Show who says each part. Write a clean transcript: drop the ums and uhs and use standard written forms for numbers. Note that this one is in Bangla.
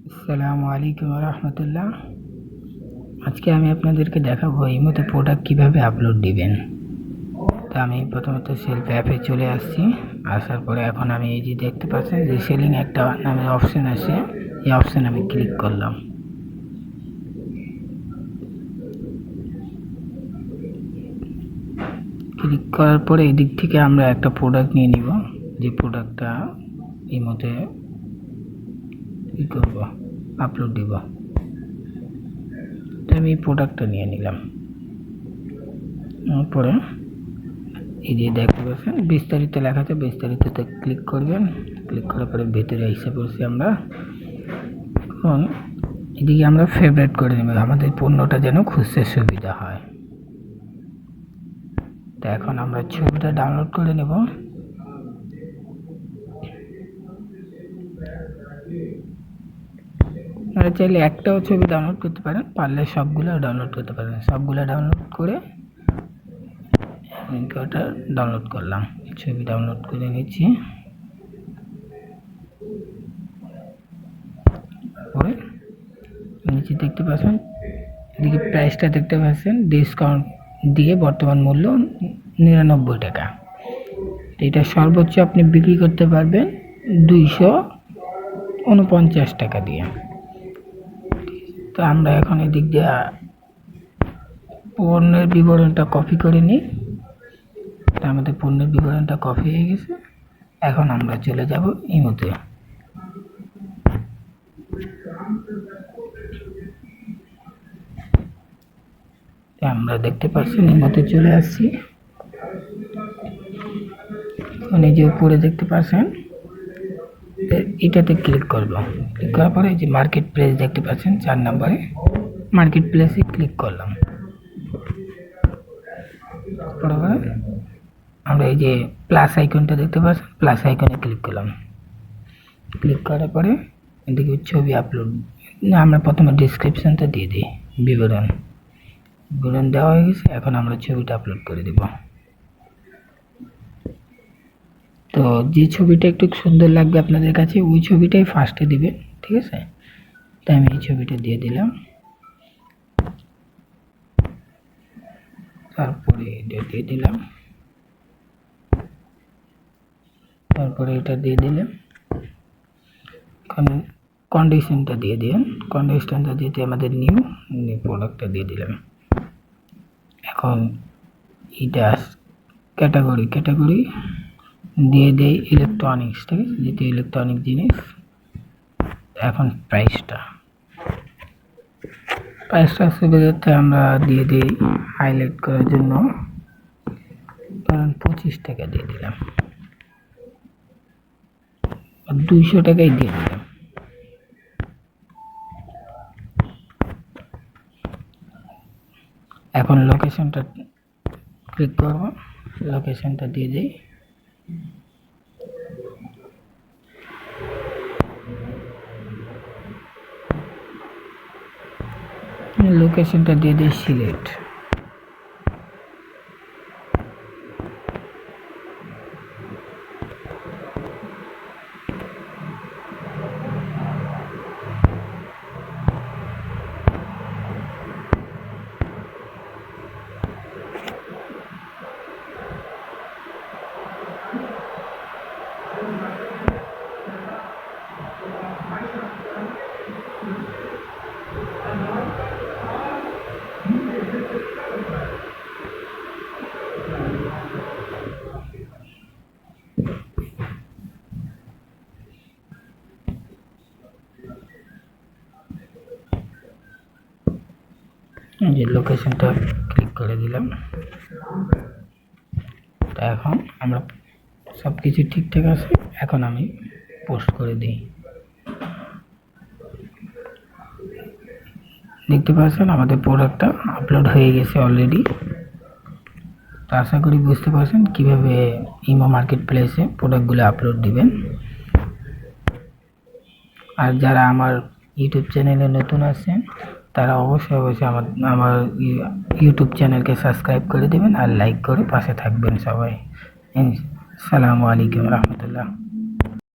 Speaker 1: আসসালামু আলাইকুম রহমতুল্লাহ। আজকে আমি আপনাদেরকে দেখাবো ইমোতে প্রোডাক্ট কিভাবে আপলোড দিবেন। তো আমি প্রথমত সেলফ অ্যাপে চলে আসছি। আসার পরে এখন আমি এই যে দেখতে পাচ্ছেন যে সেলিং একটা নামের অপশন আছে, এই অপশন আমি ক্লিক করলাম। ক্লিক করার পরে এদিক থেকে আমরা একটা প্রোডাক্ট নিয়ে নিব, যে প্রোডাক্টটা ইমোতে কি করব আপলোড দিব। তো আমি এই প্রোডাক্টটা নিয়ে নিলাম। তারপরে এই যে দেখতে পাচ্ছেন বিস্তারিত লেখা আছে, বিস্তারিততে ক্লিক করবেন। ক্লিক করার পরে ভেতরে এসে পড়ছি আমরা। এখন এদিকে আমরা ফেভারিট করে নেব, আমাদের পণ্যটা যেন খুঁজতে সুবিধা হয়। তো এখন আমরা ছবিটা ডাউনলোড করে নেব। আপনারা চাইলে একটাও ছবি ডাউনলোড করতে পারেন, পারলে সবগুলো ডাউনলোড করতে পারেন। সবগুলো ডাউনলোড করে ওটা ডাউনলোড করলাম, ছবি ডাউনলোড করে নিচ্ছি। পরে নিচে দেখতে পাচ্ছেন, এদিকে প্রাইসটা দেখতে পাচ্ছেন, ডিসকাউন্ট দিয়ে বর্তমান মূল্য 99 টাকা। এটা সর্বোচ্চ আপনি বিক্রি করতে পারবেন 249 টাকা দিয়ে। তো আমরা এখন এদিক দিয়ে পণ্যের বিবরণটা কপি করে নিই। আমাদের পণ্যের বিবরণটা কপি হয়ে গেছে। এখন আমরা চলে যাব ইমোতে। আমরা দেখতে পাচ্ছি ইমোতে চলে আসছি। এই যে উপরে দেখতে পাচ্ছেন, এটাতে ক্লিক করব। ক্লিক করার পরে এই যে মার্কেট প্লেস দেখতে পাচ্ছেন 4 নম্বরে, মার্কেট প্লেসে ক্লিক করলাম। আমরা এই যে প্লাস আইকনটা দেখতে পাচ্ছেন, প্লাস আইকনে ক্লিক করলাম। ক্লিক করার পরে এদিকে ছবি আপলোড না, আমরা প্রথমে ডিসক্রিপশনটা দিয়ে দিই, বিবরণ দেওয়া হয়ে গেছে। এখন আমরা ছবিটা আপলোড করে দেব। তো যে ছবিটা একটু সুন্দর লাগবে আপনাদের কাছে, ওই ছবিটাই ফার্স্টে দিবেন, ঠিক আছে? তাই আমি এই ছবিটা দিয়ে দিলাম। তারপরে এটা দিয়ে দিলাম, তারপরে এটা দিয়ে দিলাম। এখন কন্ডিশনটা দিয়ে দিন, কন্ডিশনটা দিতে আমাদের নিউ প্রোডাক্টটা দিয়ে দিলাম। এখন এটা ক্যাটাগরি দিয়ে দেই ইলেকট্রনিক্স, ঠিক আছে? যেহেতু ইলেকট্রনিক জিনিস। এখন প্রাইসটা সুবিধাতে আমরা দিয়ে দিই হাইলাইট করার জন্য, কারণ 25 টাকা দিয়ে দিলাম, 200 টাকাই দিয়ে দিলাম। এখন লোকেশনটা ক্লিক করব, লোকেশনটা দিয়ে দিই। লোকেশনটা দিয়ে দিই সিলেট। যে লোকেশনটা ক্লিক করে দিলাম। তো এখন আমরা সব কিছু ঠিকঠাক আছে, এখন আমি পোস্ট করে দিই। দেখতে পাচ্ছেন আমাদের প্রোডাক্টটা আপলোড হয়ে গেছে অলরেডি। তো আশা করি বুঝতে পারছেন কিভাবে ইমো মার্কেট প্লেসে প্রোডাক্টগুলো আপলোড দিবেন। আর যারা আমার ইউটিউব চ্যানেলে নতুন আছেন, তারা অবশ্যই আমার ইউটিউব চ্যানেলকে সাবস্ক্রাইব করে দেবেন আর লাইক করে পাশে থাকবেন সবাই। আসসালামু আলাইকুম রহমতুল্লাহ।